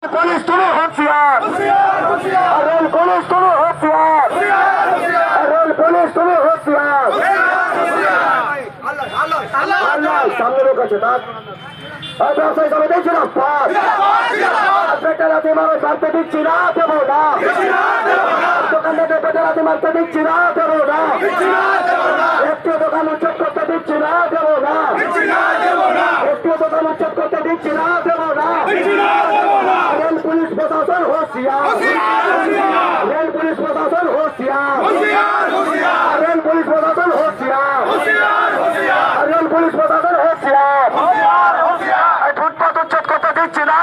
Police तुम्हें होशियार, rail police तुम्हें होशियार, रेल पुलिस तुम्हें होशियार। আল্লাহ সামনে লোক আছে তার ব্যবসায়ী সমিতি জিরাফাত পেটারাতে মানুষ মারতে দিচ্ছি না, দেবো না। দোকানদারদের পেটারাতে মারতে দিচ্ছি না, দেবো না। একটিও দোকান উচ্ছেদ করতে দিচ্ছি না, দেবো না। একটিও দোকান উচ্ছেদ করতে দিচ্ছি না, দেবো না। রেল পুলিশ প্রশাসন হোশিয়ার, রেল পুলিশ প্রশাসন হোশিয়ার, রেল পুলিশ প্রশাসন হোশিয়ার, রেল পুলিশ প্রশাসন হোশিয়ার। ফুটপাত উচ্ছেদ করতে দিচ্ছি না।